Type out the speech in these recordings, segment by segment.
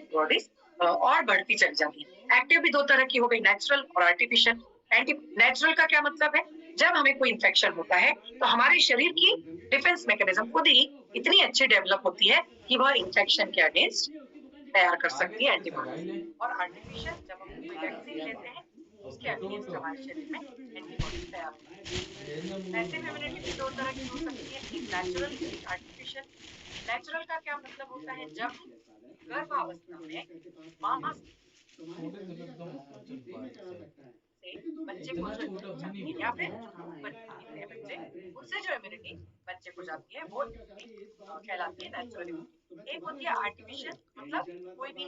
Antibodies और बढ़ती चली जाती है। एक्टिव भी दो तरह की हो गई, नेचुरल और आर्टिफिशियल। एंटी नेचुरल का क्या मतलब है, जब हमें कोई इन्फेक्शन होता है तो हमारे शरीर की डिफेंस मैकेनिज्म खुद ही इतनी अच्छी डेवलप होती है कि वह इन्फेक्शन के अगेंस्ट तैयार कर सकती है एंटीबॉडीज। और आर्टिफिशियल, जब हम कोई वैक्सीन लेते हैं तो उसके अगेंस्ट हमारे शरीर में एंटीबॉडीज तैयार होती है। पैसिव इम्यूनिटी भी दो तरह की हो सकती है, एक नेचुरल, एक आर्टिफिशियल। नेचुरल का क्या मतलब होता है, जब गर्भावस्था में माँ से बच्चे को जो इम्यूनिटी जाती है, या फिर जो दूध पर पीते हैं बच्चे, उनसे जो इम्यूनिटी बच्चे को जाती है, वो एक कहलाती है नेचुरल इम्यूनिटी। एक होती है आर्टिफिशियल, मतलब कोई भी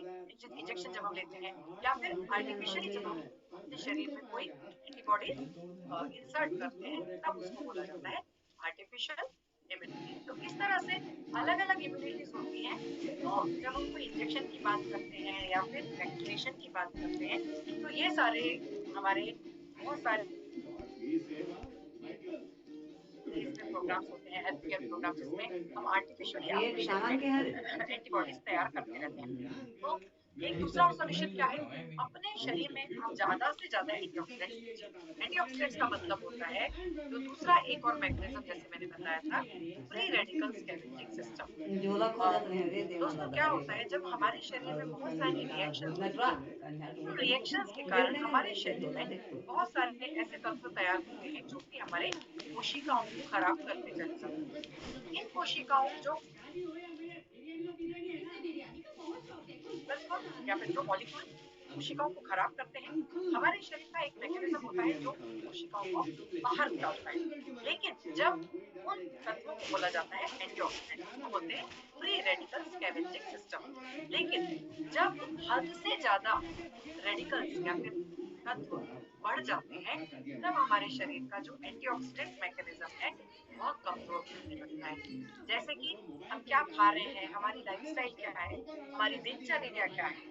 इंजेक्शन जब हम लेते हैं या फिर आर्टिफिशियली जब हम अपने शरीर में कोई एंटीबॉडी इंसर्ट करते हैं, तब उसको बोला जाता है आर्टिफिशियल इम्यूनिटी। तो इस तरह से अलग अलग इम्यूनिटीज होती हैं। तो जब हम कोई इंजेक्शन की बात करते हैं या फिर वैक्सीनेशन की बात करते हैं, तो ये सारे हमारे बहुत सारे इसमें प्रोग्राम्स होते हैं, हेल्थ केयर प्रोग्राम, जिसमें हम आर्टिफिशियली ये अपने शरीर सामान में के है एंटीबॉडीज तैयार करते रहते हैं। तो एक दूसरा सोल्यूशन क्या है, अपने शरीर में आप ज्यादा से ज्यादा एंटीऑक्सीडेंट्स लीजिए। एंटीऑक्सीडेंट्स का मतलब होता है, जो दूसरा एक और मैकेनिज्म जैसे मैंने बताया था, फ्री रेडिकल स्कैवेंजिंग झोला सिस्टम। खोजत रहे रे देवा दोस्तों, दादा क्या रे होता है, जब हमारे शरीर में बहुत सारी रिएक्शंस होती नटवा हैं, उन रिएक्शंस के कारण हमारे शरीर में बहुत सारे ऐसे तत्व तैयार होते हैं जो कि हमारे कोशिकाओं को खराब करते चले जाते हैं। इन कोशिकाओं जो तत्व या फिर जो मॉलिक्यूल कोशिकाओं को खराब करते हैं, हमारे शरीर का एक मैकेनिज्म होता है जो उन कोशिकाओं को बाहर निकालता है। लेकिन जब उन तत्वों को बोला जाता है एंटीऑक्सीडेंट, वो होते हैं फ्री रेडिकल स्कैवेंजिंग सिस्टम। लेकिन जब हद से ज्यादा रेडिकल्स या फिर तत्व बढ़ जाते हैं, तब हमारे शरीर का जो एंटीऑक्सीडेंट मैकेनिज्म है वह कमजोर पड़ने लगता है। जैसे कि हम क्या खा रहे हैं, हमारी लाइफस्टाइल क्या है, हमारी दिनचर्या क्या है,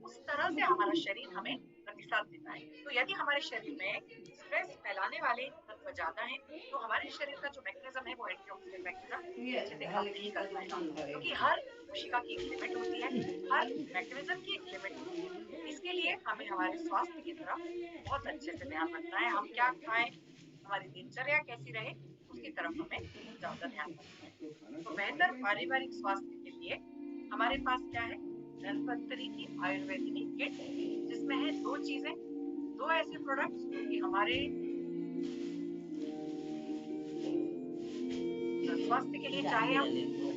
उस तरह से हमारा शरीर हमें प्रतिसाद देता है। तो यदि हमारे शरीर में स्ट्रेस फैलाने वाले तत्व ज्यादा हैं, तो हमारे शरीर का जो मैकेनिज्म है वो एंटीऑक्सीडेंट मैकेनिज्म ये अच्छे से काम नहीं हल्की कर का पाएगा, दुकान भरे क्योंकि हर कोशिका की एक लिमिट होती है, हर मैकेनिज्म की एक लिमिट होती है। इसके लिए हमें हमारे स्वास्थ्य की तरफ बहुत अच्छे से ध्यान रखना है। हम क्या खाएं, हमारी दिनचर्या कैसी रहे, उसकी तरफ हमें ज्यादा ध्यान रखना है। तो बेहतर पारिवारिक स्वास्थ्य के लिए हमारे पास क्या है, धन्वंतरी की आयुर्वेदिनी किट, जिसमें है दो चीजें, दो ऐसे प्रोडक्ट्स जो कि हमारे स्वास्थ्य के लिए, चाहे हम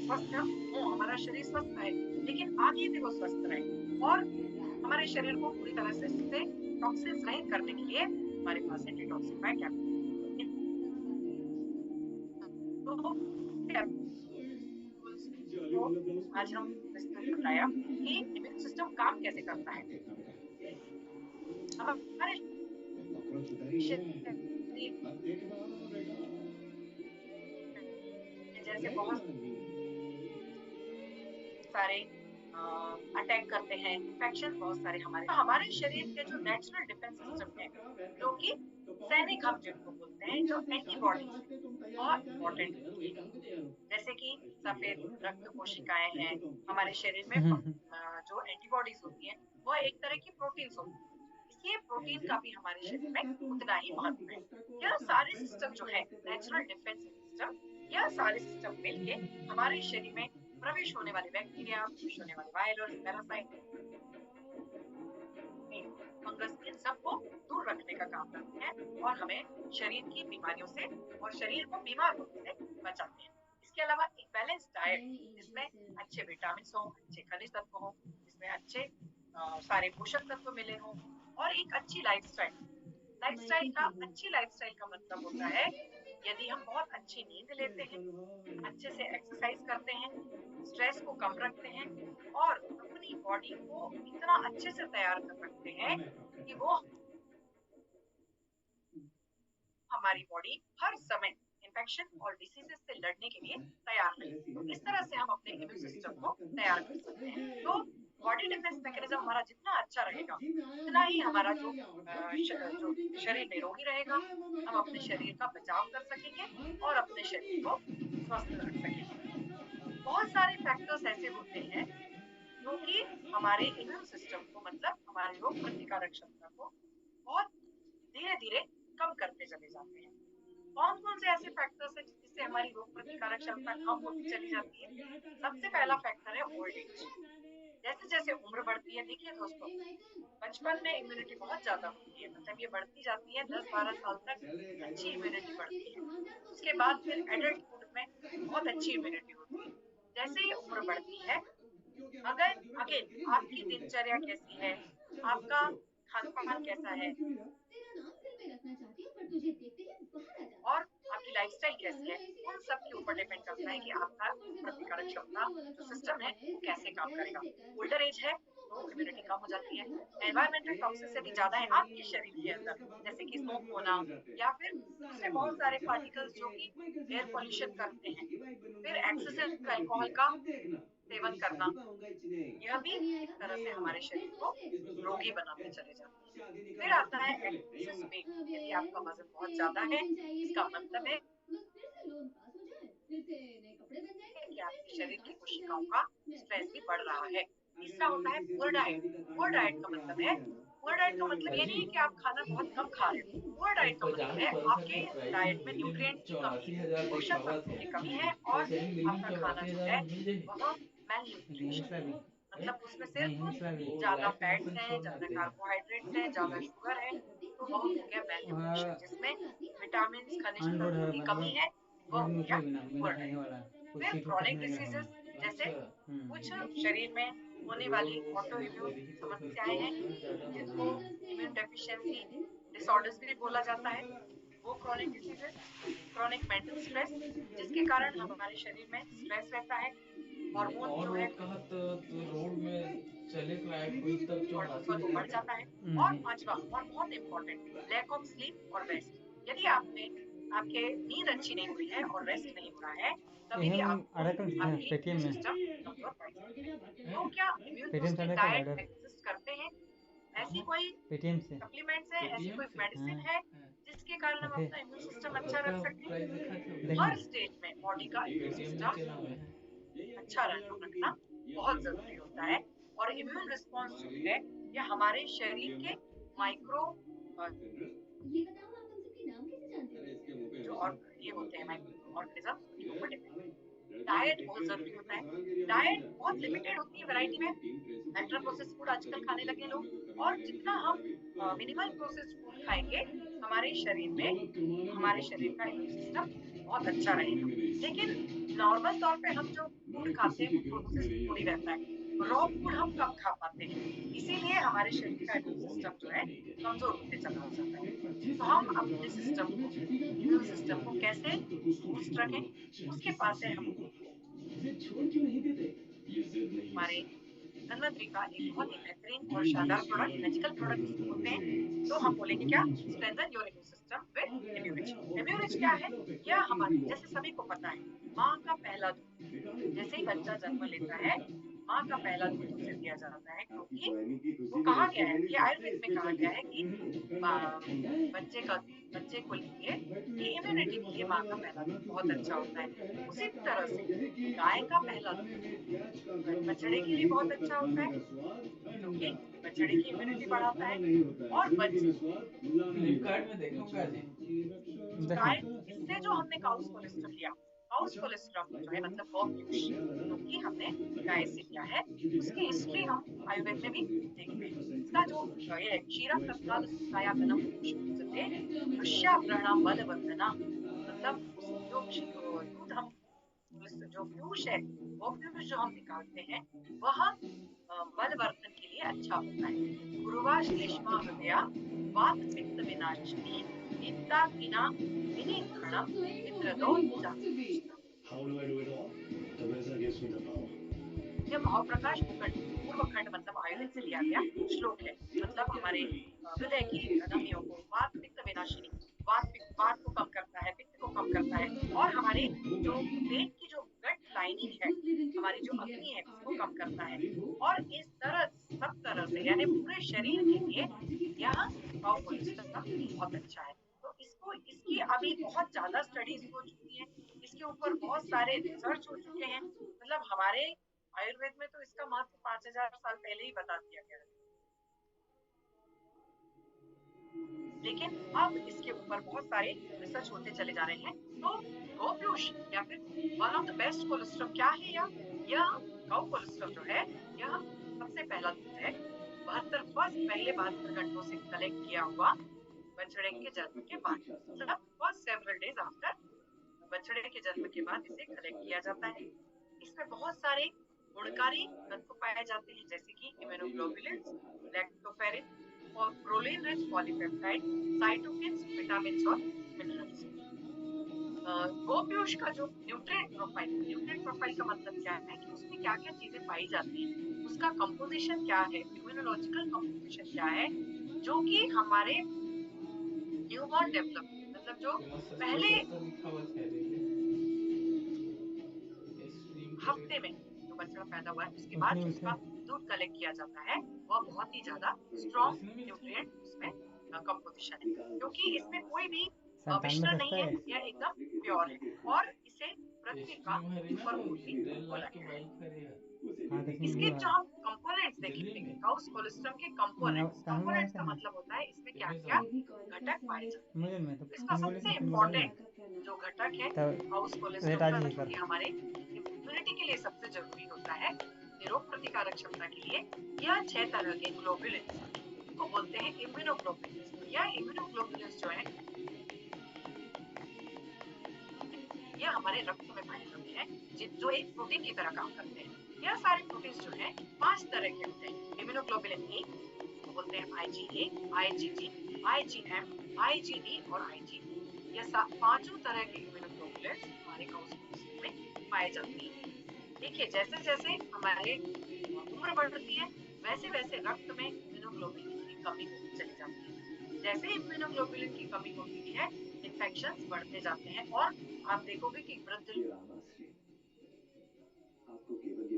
स्वस्थ हो, हमारा शरीर स्वस्थ है, लेकिन आगे भी वो स्वस्थ रहे और हमारे शरीर को पूरी तरह से टॉक्सिन्स रहित करने के लिए हमारे पास है डिटॉक्सिफाई कैप्सूल। तो को आज हम विस्तृत बताया कि इम्यून सिस्टम काम कैसे करता है। हमारे शरीर जैसे बहुत सारे अटैक करते हैं, इन्फेक्शन बहुत सारे हमारे शरीर के जो नेचुरल डिफेंस सिस्टम है, जो कि सैनिक हम जिनको बोलते हैं, जो एंटीबॉडीज बहुत इंपॉर्टेंट होती है। जैसे कि सफेद रक्त कोशिकाएं हैं हमारे शरीर में, जो एंटीबॉडीज होती हैं वह एक तरह की प्रोटीन्स होती है, इसलिए प्रोटीन का भी हमारे शरीर में उतना ही महत्व है। यह सारे सिस्टम जो है नेचुरल डिफेंस सिस्टम, यह सारे सिस्टम मिलके हमारे शरीर में प्रवेश होने वाले बैक्टीरिया, प्रवेश होने वाले वायरस, पैरासाइट, फंगस, इन सबको दूर रखने का काम करते हैं और हमें शरीर की बीमारियों से और शरीर को बीमार होने से बचाते हैं। इसके अलावा एक बैलेंस डाइट, जिसमें अच्छे विटामिन हो, अच्छे खनिज तत्व हो, जिसमें अच्छे सारे पोषक तत्व मिले हों, और एक अच्छी लाइफस्टाइल। अच्छी लाइफस्टाइल का मतलब होता है, यदि हम बहुत अच्छी नींद लेते हैं, अच्छे से एक्सरसाइज करते हैं, स्ट्रेस को कम रखते हैं और अपनी बॉडी को इतना अच्छे से तैयार कर रखते हैं कि वो हमारी बॉडी हर समय इन्फेक्शन और डिसीजेस से लड़ने के लिए तैयार रहे। तो इस तरह से हम अपने इम्यून सिस्टम को तैयार कर सकते हैं। तो बॉडी डिफेंस मैकेनिज्म हमारा जितना अच्छा रहेगा, उतना ही हमारा जो शरीर निरोगी रहेगा, हम अपने शरीर का बचाव कर सकेंगे और अपने शरीर को स्वस्थ रख सकेंगे। बहुत सारे फैक्टर फैक्टर्स ऐसे होते हैं जो कि हमारे इम्यून सिस्टम को, मतलब हमारी रोग प्रतिकारक क्षमता को बहुत धीरे-धीरे कम करते चले जाते हैं। कौन-कौन से ऐसे फैक्टर्स हैं जिससे हमारी रोग प्रतिकारक क्षमता कम होती चली जाती है? सबसे पहला फैक्टर है ओल्ड एज। जैसे-जैसे उम्र बढ़ती है, देखिए दोस्तों, बचपन में इम्यूनिटी बहुत ज़्यादा होती है, मतलब ये बढ़ती जाती है 10-12 साल तक अच्छी इम्यूनिटी बढ़ती है। उसके बाद फिर एडल्टहुड में बहुत अच्छी इम्यूनिटी होती है। जैसे ही उम्र बढ़ती है, अगर अगेन आपकी दिनचर्या कैसी है, आपका खान-पान कैसा है तेरा नाम दिल में रखना चाहती हूँ पर तुझे देखते ही बाहर आ जाता है। और आपकी तुम्हारी लाइफ़स्टाइल कैसी है, शरारत ऐसी उन रहती सब है के कि ऊपर जान डिपेंड से करता है चिढ़ा कि दे। आपका ऊपर रोग से बात प्रतिकारक है क्षमता ये वाला जो काम सिस्टम है, करता है, वो ऐसे कैसे काम करता है, करेगा। वैसे कर। ओल्डर हाँ, एज है, वो तो कुछ भी इम्यूनिटी करे कम हो मेरा जाती है। नमक तो वही एनवायरमेंटल है। टॉक्सिसिटी बड़े ज़्यादा है आपके शाही शरीर के अंदर, ये इसका बाप जैसे तो कि गुल्ला स्मोक भी होना हो जाते हैं। या फिर सारे दूसरे लोग बहुत सारे जमा पार्टिकल्स जो करके कि माइकल से एयर शादी पॉल्यूशन करूंगी करते हैं। उसी की वाइफ फिर बनूंगा मुझे अलग एक्सेसिव मत अल्कोहल रखिए। का अब देखना मैं सेवन तेरी करना, शादी में आऊंगा ही नहीं। यह भी पक्का नहीं एक आएगा? तरह नहीं से आऊंगा। हमारे फिर शरीर को सोच ले। इसमें सोचने रोगी क्या बनाते है? चले जाते हैं। शादी फिर निकाह बहुत आता कुछ है निकाले नहीं एक्सेस आऊंगा। वेट। अबे यदि आपका वज़न बहुत फिर ज़्यादा है, प्रमोशन चाहिए इसका दीदी मेरे को। मतलब है बस फिर से लोन पास हो जाए, फिर से नए कपड़े बन जाएंगे, कि फिर आपके से नए शरीर की कार्ड्स छप कोशिकाओं जाएंगे। का मैं फिर स्ट्रेस भी जवान बढ़ बन रहा है। जाऊंगी। तीसरा अगर होता है गलती से पुअर तेरी डाइट। शादी का कार्ड पुअर मेरे डाइट घर का पे आ मतलब भी है, गया ना तो पुअर डाइट का मतलब चलेगा। ये अजी, नहीं है कि आप खाना ये बहुत क्या कम ही खा रहे हो। करेंगे? पुअर वो डाइट का मतलब है 50% आपके का प्राइस डाइट में में दिल्ली में न्यूट्रिएंट की कमी है, 84,000 पोषक लिखा हुआ तत्वों थे। की कमी है तो और सेम दिल्ली में आपका खाना जो 84,000 है में मिल जाएगी। वह नहीं मैलन्यूट्रिशन इसका है। भी हैं? मतलब उसमें सिर्फ नहीं इसका भी वो ज़्यादा लाइट फैट्स मोशन हैं, छोड़ ज़्यादा देते हैं। कार्बोहाइड्रेट्स हैं, हाँ ज़्यादा बोलिए, शुगर अब है, क्या करती? तो जब वह भी हो गया लाती मैलन्यूट्रिशन, वह जिसमें लाती अंडा विटामिन्स, एक खनिज ऑन रोड तत्वों है की कमी मतलब है, वह रोड हो में गया उठे बिना पुअर बिना कहीं डाइट। वाला कोई फिर सीट उठा के क्रोनिक नहीं रखा डिसीजेस, हुआ जैसे अच्छा, कुछ लेकिन शरीर में होने रोड वाली वो ऑटो इम्यून रही तो फिर समस्याएं हैं, प्रॉब्लम ज़्यादा होगी। जिनको इम्यून डेफिशिएंसी डिसऑर्डर्स भी बोला जाता है, वो chronic diseases. Chronic mental stress, जिसके कारण हमारे शरीर में स्ट्रेस रहता है, नहीं, हार्मोन ऑन जो है रोड कहा तो रोड में चले के लायक हुई तब हार्मोन वह तो 84,000 बढ़ का। जाता है। और नहीं। पांचवा और बहुत इंपॉर्टेंट, लैक ऑफ स्लीप और रेस्ट। यदि आप में आपके नींद अच्छी नहीं हो रही है और रेस्ट नहीं हो रहा है, तभी ये भी हम आपको आधा कम आपकी पेटीएम इम्यून में सिस्टम कमजोर पड़ सकता है। हैं? तो क्या इम्यून पेटीएम से बूस्टिंग आधा कल डाइट ऑर्डर एग्जिस्ट करते हैं? ऐसी कहाँ? कोई पेटीएम से सप्लीमेंट्स है, ऐसी पेटीएम कोई से? मेडिसिन हाँ है हैं। जिसके कारण हम ओके अपना इम्यून सिस्टम अच्छा रख सबका सकते हैं? प्राइस दिखा था वो। देखेंगे हर स्टेज में बॉडी का इम्यून पेटीएम सिस्टम नीचे नाम है। अच्छा रखना बहुत जरूरी होता है। और इम्यून रिस्पॉन्स जो है, यह हमारे शरीर के माइक्रो ये बताओ आप हम सबके नाम कैसे जानते हो? अरे इसके मुंह पे जो हमेशा और ये होते हैं लगा रहता माइक्रो ऑर्गेनिज्म, उनके है। ऊपर हाँ डिपेंड। भाई, लड़कियों को डाइट टेक बहुत केयर जरूरी करने का होता कोई है। सवाल के लिए मत डाइट पूछना। बहुत समझा? लिमिटेड होती है अरे ये वैरायटी में। कोई टीम प्रेसिडेंट अल्ट्रा है। प्रोसेस्ड फूड अब आजकल कभी खाने किसी लगे काम लोग, में कोई कमी और निकलेगी तो जितना हम दोबारा भी तो मुझे मिनिमल बताना। प्रोसेस्ड फूड खाएंगे, हमारे शरीर में, हमारे शरीर का इम्यून सिस्टम बहुत अच्छा बनाने रहेगा। में नहीं लेकिन सीखेगा। नॉर्मल तौर पे हम जो फूड मैं खाते किसी हैं की वो गिरफ्त में प्रोसेस्ड नहीं फूड ही आऊंगा। रहता है। रॉ जैसे फूड हम कम खा पाते हैं, इसीलिए हमारे मैं शरीर का किसी को इम्यून सिस्टम वार्निंग जो कभी है नहीं देता। कमजोर होते चला जाता है। एक 25 तो साल हम के अपने नौजवान ने सिस्टम तुम्हें को, छठी का इम्यून दूध याद सिस्टम दिला को दिया। कैसे जब तक उसको बूस्ट ठीक ना रखें, करो चाहे उसके किसी पास है हम सीढ़ी को जिद छोड़ क्यों नहीं देते? ये जिद नहीं है हमारे सर, धन्वंतरि का एक ईगो बहुत ही है। बेहतरीन और शानदार dangerous product, travel magical products लगातार होते हैं। बढ़े, तो हम सिर्फ बोलेंगे क्या? परफॉर्मेंस बढ़ा। Strengthen your immune system with आ गया इम्यूनिटी। नया और इम्यूनिटी क्या बेहतरीन है? परफेक्टो यह इजी हमारे, जैसे वॉश। सभी को पता है, माँ का पहला दूध। निकाले जैसे ही गुप्त बच्चा राज जन्म फंड लेता है, परफेक्टा। माँ का नया पहला दूध परफेक्टा उसे है। दिया जाता है, आपकी क्योंकि ज्वाइनिंग की वो खुशी में कहा रेड गया फूड है, लेनी ये सबसे आयुर्वेद में कहा स्पेशल गया डिश। है कि ठंडा ठंडा है। बच्चे को लिए भाई तू ये इम्यूनिटी ठंडे के लिए माँ मसाले का वाला पहला खाना दूध क्यों बहुत खिला अच्छा रहा है? होता है। कहना उसी क्या तरह चाहते हो? से यही कि गाय का जब तक पहला दूध खाने में प्याज का गरम बछड़े मसाला के लिए नहीं बहुत तब तक अच्छा होता खाने है, का स्वाद क्योंकि ठंडा। बछड़े क्योंकि की खाना इम्यूनिटी सिर्फ बढ़ाता खाना है। नहीं होता है, और जिंदगी में स्वाद लाना भी फ्लिपकार्ट होता में है। देखूंगा जी। देखें। गाय, इससे जो हमने काउस कोलेस्ट्रॉल लिया, काउस अच्छा कोलेस्ट्रॉल लाइक जो है हुआ ना? मतलब गौमूत्र, कुछ नया लगा जो ना? कि हमने लगेगा गाय से लिया अच्छा है, क्योंकि नया उसकी पैकेट हिस्ट्री वाले हम आपको आयुर्वेद में भरोसा भी देंगे। देखते हैं। 100% इसका जो नेचुरल, ये है, क्षीरं जो तस्माद एक्सपर्ट्स उत्थाय धनम मोक्षते वृष्याभरणा बलवर्धना, मतलब उस जो दूध हम, जो पीयूष है, वो पीयूष जो हम निकालते हैं, वह बलवर्धन के लिए अच्छा होता है। गुरुवा श्लेष्मा हृदया वात पित्त विनाशिनी नित्ता कीना विनिग्रहणम इंद्रदो जागृता। How do I do it all? तब ऐसा गेस में बताओ। यह भावप्रकाश पूर्व खंड मतलब आयुर्वेद से लिया गया श्लोक है। मतलब हमारे हृदय की धमनियों को, वात पित्त विनाशिनी, वात को कम करता है, पित्त को कम करता है, और हमारे जो पेट की जो गट लाइनिंग है, हमारी जो अग्नि है, उसको कम करता है। और इस तरह सब तरह से, यानी पूरे शरीर के लिए यह काउकोलिस्टम बहुत अच्छा है। तो इसको, इसकी अभी बहुत ज्यादा स्टडीज हो चुकी हैं, इसके ऊपर बहुत सारे रिसर्च हो चुके हैं। मतलब हमारे आयुर्वेद में तो इसका महत्व 5000 साल पहले ही बता दिया गया है। लेकिन अब इसके ऊपर बहुत सारे रिसर्च होते चले जा रहे हैं। तो गोप्यूष या फिर one of the best colostrum क्या है? यह गौ कोलेस्ट्रम जो है यह सबसे पहला दूध है। 72 घंटों से कलेक्ट किया हुआ बछड़े के जन्म के बाद, मतलब फर्स्ट सेवरल डेज आफ्टर, बछड़े के जन्म के बाद इसे कलेक्ट किया जाता है। इसमें बहुत सारे गुणकारी तत्व पाए जाते हैं जैसे कि इम्यूनोग्लोबुलिन, लैक्टोफेरिन और proline rich polypeptide, cytokines, vitamins और मिनरल्स। गोप्यूष का जो न्यूट्रिएंट प्रोफाइल का मतलब क्या है कि उसमें क्या क्या चीजें पाई जाती हैं, उसका कंपोजिशन क्या है, इम्यूनोलॉजिकल कंपोजिशन क्या है, जो कि हमारे न्यूबॉर्न डेवलपमेंट, मतलब जो पहले हफ्ते में जो बच्चा पैदा हुआ है उसके बाद जो उसका दूध कलेक्ट किया जाता है वह बहुत ही ज्यादा स्ट्रॉन्ग न्यूट्रिएंट उसमें कंपोजिशन है, क्योंकि इसमें कोई भी मिश्रण नहीं है, यह एकदम प्योर है और इसे पृथ्वी का सुपरफूड भी बोला गया है। इसके जो हम कंपोनेंट्स देखेंगे, काउस कोलेस्ट्रम के कंपोनेंट्स का मतलब होता है इसमें क्या क्या घटक पाए जाते हैं। इसका सबसे इम्पोर्टेंट जो घटक है काउस कोलेस्ट्रम का, जो कि हमारे इम्यूनिटी के लिए सबसे जरूरी होता है, रोग प्रतिकारक क्षमता के लिए, यह 6 तरह के ग्लोबुलिन्स को बोलते हैं इम्यूनोग्लोबुलिन्स। यह इम्यूनोग्लोबुलिन्स जो है यह हमारे रक्त में पाए जाते हैं, जो एक प्रोटीन की तरह काम करते हैं। यह सारे प्रोटीन जो हैं 5 तरह के होते हैं। इम्यूनोग्लोबुलिन ए को बोलते हैं IgA, IgG, IgM, IgD और IgE। यह पांचों तरह के इम्यूनोग्लोबुलिन्स हमारे कोशिका में पाए जाते हैं। देखिए जैसे जैसे हमारे उम्र बढ़ती है वैसे वैसे रक्त में इम्यूनोग्लोबुलिन की कमी होती चली जाती है। जैसे इम्यूनोग्लोबुलिन की कमी होती है इन्फेक्शंस बढ़ते जाते हैं और आप देखोगे कि वृद्ध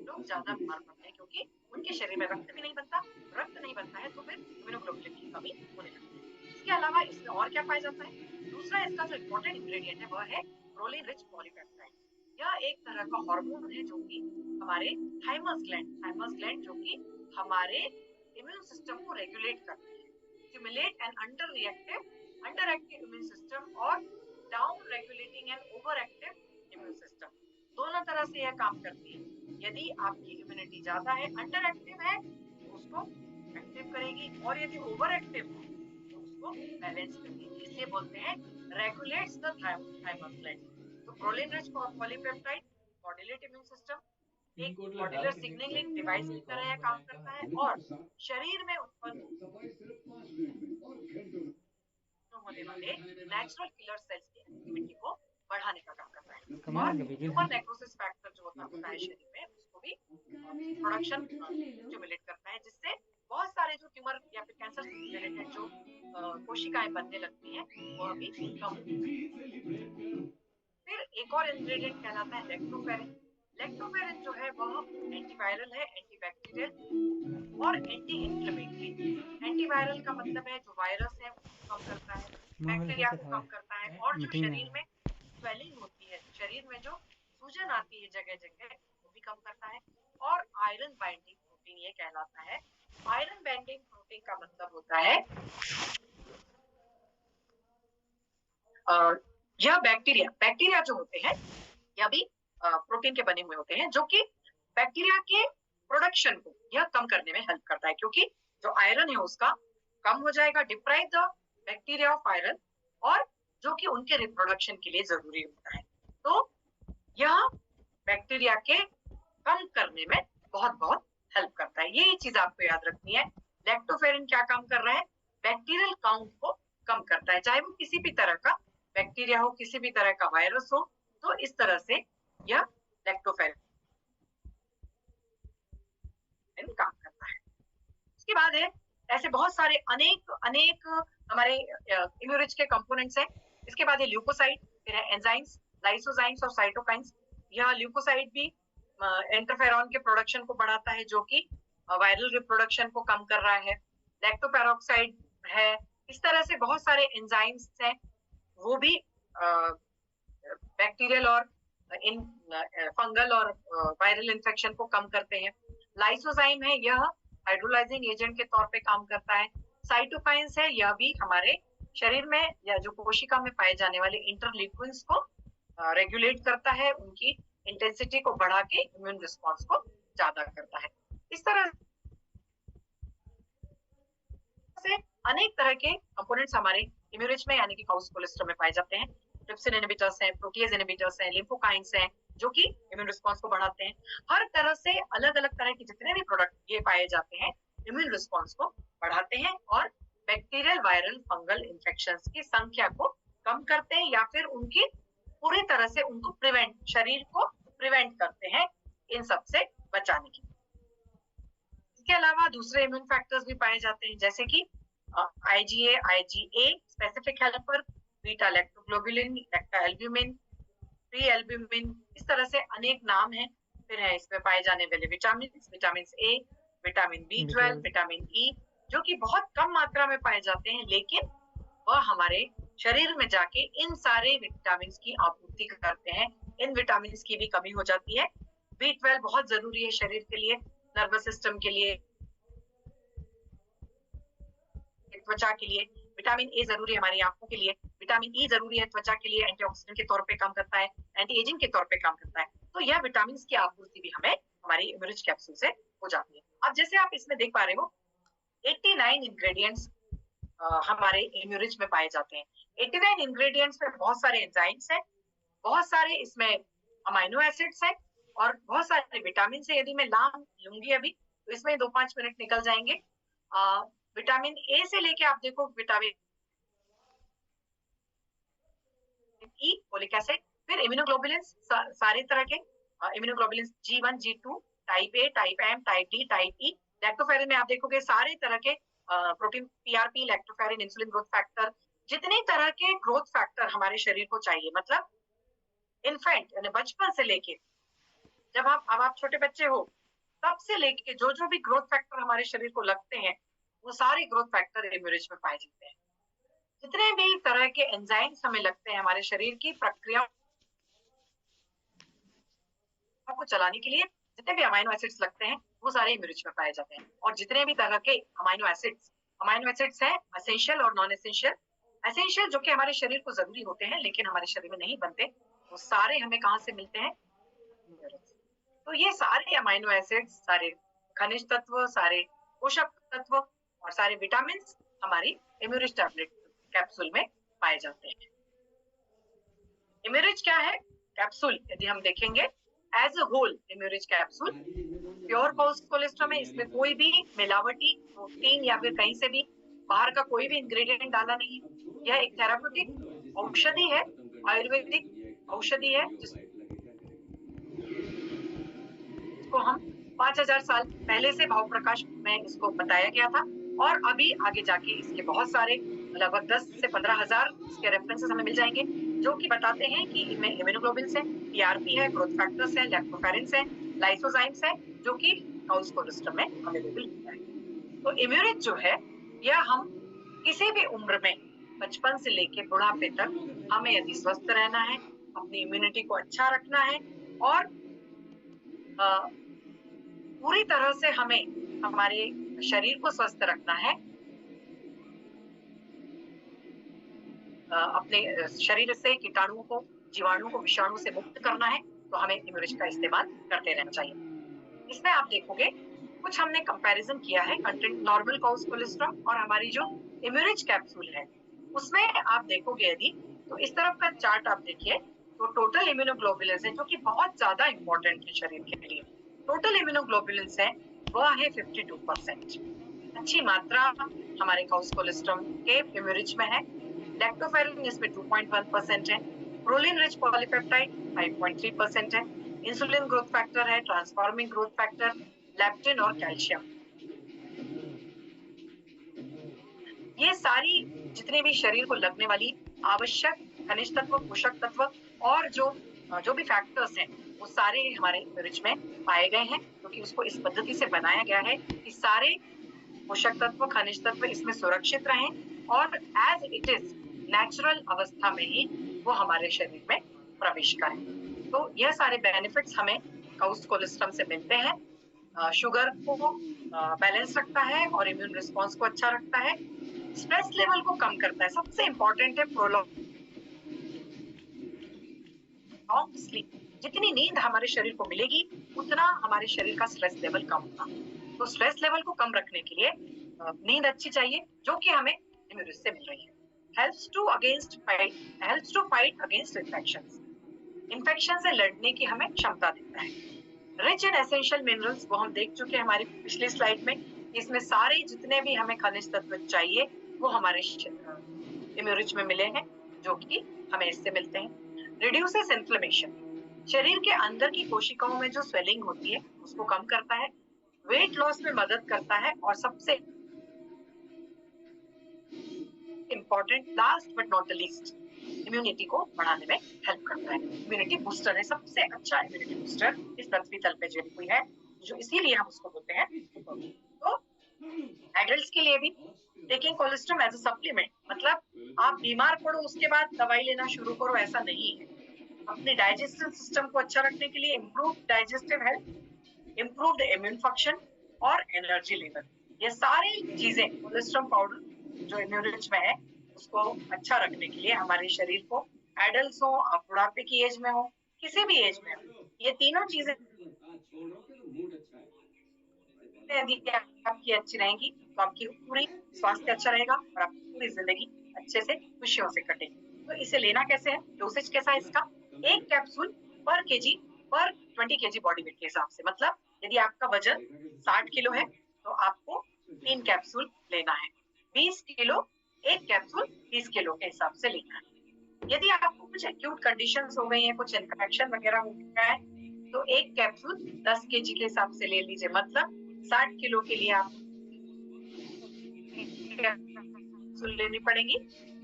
लोग ज्यादा बीमार पड़ते हैं क्योंकि उनके शरीर में रक्त भी नहीं बनता, रक्त नहीं बनता है तो फिर इम्यूनोग्लोबुलिन की कमी होने लगती है। इसके अलावा इसमें और क्या पाया जाता है? दूसरा इसका जो इम्पोर्टेंट इंग्रेडिएंट है वह है प्रोलीन रिच पॉलीपेप्टाइड। यह एक तरह का हार्मोन है जो कि हमारे थाइमस ग्लैंड जो कि हमारे इम्यून सिस्टम को रेगुलेट करती है, stimulate and under active immune system और down regulating and over active immune system, दोनों तरह से यह काम करती है। यदि आपकी इम्यूनिटी ज्यादा है, अंडर एक्टिव है तो उसको एक्टिव करेगी, और यदि ओवर एक्टिव है तो उसको बैलेंस करेगी। इसलिए बोलते हैं रेगुलेट्स द थाइमस ग्लैंड। तो proline rich polypeptide modulate immune system, एक मॉड्यूलर सिग्नलिंग डिवाइस की तरह काम करता है और शरीर में उत्पन्न होने वाले नेचुरल किलर सेल्स की एक्टिविटी को बढ़ाने का काम करता है। और ट्यूमर नेक्रोसिस फैक्टर जो होता है शरीर में उसको भी प्रोडक्शन स्टिमुलेट करता है, जिससे बहुत सारे जो ट्यूमर या फिर कैंसर से रिलेटेड जो कोशिकाएं बनने लगती हैं वह भी कम होती है। फिर एक और इंग्रेडिएंट कहलाता है लैक्टोफेरिन। लैक्टोफेरिन जो है वह एंटीवायरल है, एंटीबैक्टीरियल और एंटी इंफ्लेमेटरी। एंटीवायरल का मतलब है जो वायरस है उसको कम करता है, बैक्टीरिया को कम करता है, और जो शरीर में स्वेलिंग होती है, शरीर में जो सूजन आती है जगह जगह, वो भी कम करता है। और आयरन बाइंडिंग प्रोटीन ये कहलाता है। आयरन बाइंडिंग प्रोटीन का मतलब होता है यह बैक्टीरिया जो होते हैं यह भी प्रोटीन के बने हुए होते हैं, जो कि बैक्टीरिया के प्रोडक्शन को यह कम करने में हेल्प करता है, क्योंकि जो आयरन है उसका कम हो जाएगा, deprive the bacteria of iron, और जो कि उनके रिप्रोडक्शन के लिए जरूरी होता है। तो यह बैक्टीरिया के कम करने में बहुत बहुत हेल्प करता है। ये चीज आपको याद रखनी है। लैक्टोफेरिन क्या काम कर रहा है? बैक्टीरियल काउंट को कम करता है, चाहे वो किसी भी तरह का बैक्टीरिया हो, किसी भी तरह का वायरस हो, तो इस तरह से यह लैक्टोफेरिन काम करता है। इसके बाद है ऐसे बहुत सारे अनेक हमारे इम्यूरिच के कंपोनेंट्स हैं। इसके बाद है ल्यूकोसाइड, फिर है एंजाइम्स, लाइसोजाइम्स और साइटोकाइंस। यह ल्यूकोसाइड भी इंटरफेरॉन के प्रोडक्शन को बढ़ाता है, जो कि वायरल रिप्रोडक्शन को कम कर रहा है। लैक्टोपेरोक्साइड है। इस तरह से बहुत सारे एंजाइम्स हैं, वो भी बैक्टीरियल और इन फंगल और वायरल इन्फेक्शन को कम करते हैं। लाइसोजाइम है, यह हाइड्रोलाइजिंग एजेंट के तौर पे काम करता है। साइटोकाइंस है, यह भी हमारे शरीर में या जो कोशिका में पाए जाने वाले इंटरल्यूकिन्स को रेगुलेट करता है, उनकी इंटेंसिटी को बढ़ा के इम्यून रिस्पॉन्स को ज्यादा करता है। इस तरह से अनेक तरह के कंपोनेंट्स हमारे इम्यूनिज में यानी कि काउस कोलेस्ट्रॉल में पाए जाते हैं। ट्रिप्सिन इनहिबिटर्स हैं, प्रोटीज इनहिबिटर्स हैं, लिम्फोकाइंस हैं, जो कि इम्यून रिस्पॉन्स को बढ़ाते हैं। हर तरह से अलग-अलग तरह के जितने भी प्रोडक्ट ये पाए जाते हैं, इम्यून रिस्पॉन्स को बढ़ाते हैं और बैक्टीरियल, वायरल, फंगल इन्फेक्शंस की संख्या को कम करते हैं या फिर उनकी पूरी तरह से उनको शरीर को प्रिवेंट करते हैं इन सब से बचाने के लिए। इसके अलावा दूसरे इम्यून फैक्टर्स भी पाए जाते हैं, जैसे कि IgA, IgA specific helper, beta lactoglobulin, lacta albumin, pre albumin, इस तरह से अनेक नाम हैं। फिर है इसमें पाए जाने वाले vitamin A, vitamin B12, vitamin E, जो कि बहुत कम मात्रा में पाए जाते हैं, लेकिन वह हमारे शरीर में जाके इन सारे विटामिन की आपूर्ति करते हैं। इन विटामिन की भी कमी हो जाती है। B12 बहुत जरूरी है शरीर के लिए, नर्वस सिस्टम के लिए, त्वचा के लिए। विटामिन ए जरूरी है हमारी आंखों के लिए। विटामिन ई जरूरी है त्वचा के लिए, एंटीऑक्सीडेंट के तौर पे काम करता है, एंटी एजिंग के तौर पे काम करता है। तो यह विटामिन की आपूर्ति भी हमें हमारी इम्यूनिज कैप्सूल से हो जाती है। अब जैसे आप इसमें देख पा रहे हो 89 इंग्रेडिएंट्स हमारे इम्यूनिज में पाए जाते हैं। 89 इंग्रेडिएंट्स में बहुत सारे एंजाइम्स हैं, बहुत सारे इसमें अमाइनो एसिड्स हैं और बहुत सारे विटामिन से। यदि मैं नाम लूंगी अभी तो इसमें 2-5 मिनट निकल जाएंगे। विटामिन ए से लेके आप देखो विटामिन ई, फोलिक एसिड, फिर इम्यूनोग्लोबुलिन, सारे तरह के immunoglobulin G1, G2, type A, type M, type D, type E. Lactoferrin में आप देखोगे सारे तरह के protein, PRP, lactoferrin, insulin growth factor, जितने तरह के ग्रोथ फैक्टर हमारे शरीर को चाहिए, मतलब इन्फेंट यानी बचपन से लेके जब आप छोटे बच्चे हो तब से लेके जो भी ग्रोथ फैक्टर हमारे शरीर को लगते हैं, वो सारे ग्रोथ फैक्टर इम्यूनिज में पाए जाते हैं। जितने भी तरह के एंजाइम्स हमें लगते हैं हमारे शरीर की प्रक्रिया को चलाने के लिए, जितने भी अमाइनो एसिड्स लगते हैं वो सारे इम्यूनिज में पाए जाते हैं। और जितने भी तरह के अमाइनो एसिड्स हैं एसेंशियल और नॉन एसेंशियल। एसेंशियल जो कि हमारे शरीर को जरूरी होते हैं लेकिन हमारे शरीर में नहीं बनते, वो सारे हमें कहाँ से मिलते हैं? तो ये सारे अमाइनो एसिड्स, सारे खनिज तत्व, सारे पोषक तत्व और सारे विटामिन हमारी इम्यूनिज टैबलेट कैप्सूल में पाए जाते हैं। इम्यूनिज क्या है? कैप्सूल यदि हम देखेंगे एज अ होल, इम्यूनिज कैप्सूल प्योर कोलेस्ट्रॉल में, इसमें कोई भी मिलावटी प्रोटीन या फिर कहीं से भी बाहर का कोई भी इंग्रेडिएंट डाला नहीं है। यह एक थेराप्यूटिक औषधि है, आयुर्वेदिक औषधि है जिसको हम 5000 साल पहले से भाव प्रकाश में इसको बताया गया था और अभी आगे जाके इसके बहुत सारे लगभग 10 से 15,000 इसके रेफरेंसेस हमें मिल जाएंगे जो कि बताते हैं कि इनमें इम्यूनोग्लोबुलिन है, PRP है, ग्रोथ फैक्टर्स है, लैक्टोफेरिन्स है, लाइसोजाइम्स है, जो कि काउस कोलेस्ट्रॉल में अवेलेबल होता है। तो इम्यूनिज जो है यह हम किसी भी उम्र में, बचपन से लेके बुढ़ापे तक, हमें यदि स्वस्थ रहना है, अपनी इम्यूनिटी को अच्छा रखना है और पूरी तरह से हमें हमारे शरीर को स्वस्थ रखना है, अपने शरीर से कीटाणुओं को, जीवाणुओं को, विषाणु से मुक्त करना है, तो हमें इम्यूनिज का इस्तेमाल करते रहना चाहिए। इसमें आप देखोगे कुछ हमने कंपैरिजन किया है कंटेंट नॉर्मल काउस कोलेस्ट्रॉल और हमारी जो इम्यूनिज कैप्सूल है उसमें आप देखोगे यदि तो इस तरफ का चार्ट आप देखिए तो टोटल इम्यूनोग्लोबुलिन है जो कि बहुत ज्यादा इंपॉर्टेंट है शरीर के लिए। टोटल इम्यूनोग्लोबुलिन है वह है 52%। अच्छी मात्रा हमारे काउस कोलेस्ट्रॉल के इम्यूनिज में है। लैक्टोफेरिन इसमें 2.1% है, प्रोलिन रिच पॉलीपेप्टाइड 5.3% है, इंसुलिन ग्रोथ फैक्टर है, ट्रांसफॉर्मिंग ग्रोथ फैक्टर, लैप्टिन और कैल्शियम। ये सारी जितने भी शरीर को लगने वाली आवश्यक खनिज तत्व, पोषक तत्व और जो भी फैक्टर्स हैं वो सारे हमारे इम्यूनिज में पाए गए हैं क्योंकि उसको इस पद्धति से बनाया गया है कि सारे पोषक तत्व, खनिज तत्व इसमें सुरक्षित रहें और एज इट इज नेचुरल अवस्था में ही वो हमारे शरीर में प्रवेश करें। तो यह सारे बेनिफिट्स हमें काउस कोलेस्ट्रम से मिलते हैं। शुगर को बैलेंस रखता है और इम्यून रिस्पॉन्स को अच्छा रखता है, स्ट्रेस लेवल को कम करता है, सबसे इंपॉर्टेंट है प्रोलॉन्ग स्लीप। जितनी नींद हमारे शरीर को मिलेगी उतना हमारे शरीर का स्ट्रेस लेवल कम होगा। तो स्ट्रेस लेवल को कम रखने के लिए नींद अच्छी चाहिए, जो कि हमें इम्यूनिटी से मिल रही है। Helps to fight against infection से लड़ने की हमें क्षमता देता है। रिच इन एसेंशियल मिनरल्स, वो हम देख चुके हैं हमारी पिछली स्लाइड में। इसमें सारे जितने भी हमें खनिज तत्व चाहिए वो हमारे इम्यूनिटी में मिले हैं, जो कि हमें इससे मिलते हैं। रिड्यूसेस इन्फ्लेमेशन, शरीर के अंदर की कोशिकाओं में जो स्वेलिंग होती है उसको कम करता है, वेट लॉस में मदद करता है, और सबसे important, last but not the least, immunity को बढ़ाने में हेल्प करता है। इम्यूनिटी बूस्टर है, सबसे अच्छा इम्यूनिटी बूस्टर इस पृथ्वी तल पे जो कोई है, जो इसीलिए हम उसको बोलते हैं। तो एडल्ट्स के लिए भी taking cholesterol as a supplement, मतलब आप बीमार पड़ो उसके बाद दवाई लेना शुरू करो, ऐसा नहीं है। अपने डाइजेस्टिव सिस्टम को अच्छा रखने के लिए improve digestive health, improved immune function और एनर्जी लेवल, ये सारी चीजें कोलेस्ट्रॉल पाउडर जो इम्यूनिटी में है उसको अच्छा रखने के लिए हमारे शरीर को, एडल्ट हो, आप बुढ़ापे की एज में हो, किसी भी एज में हो, ये तीनों चीजें यदि आपकी अच्छी रहेंगी तो आपकी पूरी स्वास्थ्य अच्छा रहेगा और आपकी पूरी जिंदगी अच्छे से खुशियों से कटेगी। तो इसे लेना कैसे है, डोसेज कैसा है इसका? 1 कैप्सूल पर केजी पर 20 केजी बॉडी वेट के हिसाब से, मतलब यदि आपका वजन 60 किलो है तो आपको 3 कैप्सूल लेना है। 20 किलो 1 कैप्सूल 20 किलो के हिसाब से लेना है। यदि आपको कुछ एक्यूट कंडीशंस हो गई हैं, कुछ इन्फेक्शन वगैरह हो गया है, तो 1 कैप्सूल 10 केजी के हिसाब से ले लीजिए, मतलब 60 किलो के लिए आप कैप्सूल लेनी पड़ेगी,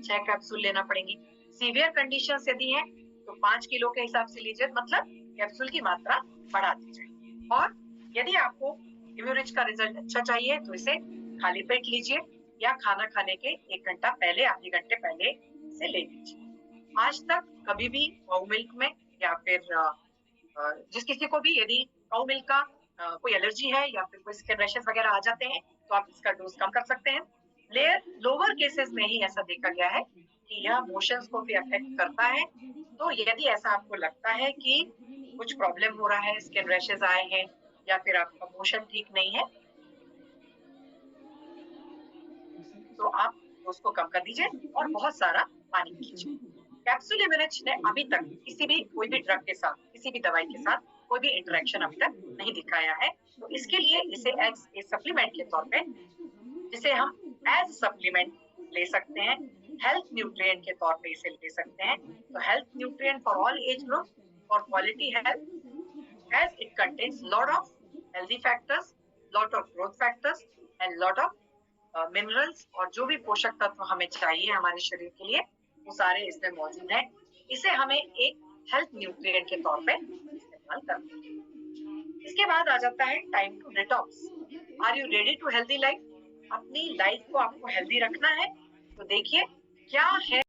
6 कैप्सूल लेना पड़ेगी। सीवियर कंडीशंस यदि है तो 5 किलो के हिसाब से लीजिए, मतलब कैप्सूल की मात्रा बढ़ा दीजिए। और यदि आपको इम्यूनिटी का रिजल्ट अच्छा चाहिए तो इसे खाली पेट लीजिए या खाना खाने के 1 घंटा पहले, आधे घंटे पहले इसे ले लीजिए। आज तक कभी भी काऊ मिल्क में या फिर जिस किसी को भी यदि काऊ मिल्क का कोई एलर्जी है या फिर कोई स्किन रैशेस वगैरह आ जाते हैं तो आप इसका डोज कम कर सकते हैं। लोअर केसेस में ही ऐसा देखा गया है कि यह मोशंस को भी अफेक्ट करता है। तो यदि ऐसा आपको लगता है कि कुछ प्रॉब्लम हो रहा है, स्किन रैशेस आए हैं या फिर आपका मोशन ठीक नहीं है, तो आप उसको कम कर दीजिए और बहुत सारा पानी पीजिए। कैप्सूल इम्यूनिटी ने अभी तक कोई भी ड्रग के साथ, किसी भी दवाई के साथ कोई भी इंटरेक्शन अभी तक नहीं दिखाया है। तो इसके लिए इसे एज ए सप्लीमेंट के तौर पे, जिसे हम एज सप्लीमेंट ले सकते हैं, हेल्थ न्यूट्रिएंट के तौर पे इसे ले सकते हैं। तो health nutrient for all age group for quality health, as it contains lot of healthy factors, lot of growth factors and lot of minerals, और जो भी पोषक तत्व हमें चाहिए हमारे शरीर के लिए वो सारे इसमें मौजूद हैं। इसे हमें एक हेल्थ न्यूट्रिएंट के तौर पे इस्तेमाल करना है। इसके बाद आ जाता है time to detox. Are you ready to healthy life? अपनी लाइफ को आपको हेल्दी रखना है तो देखिए क्या है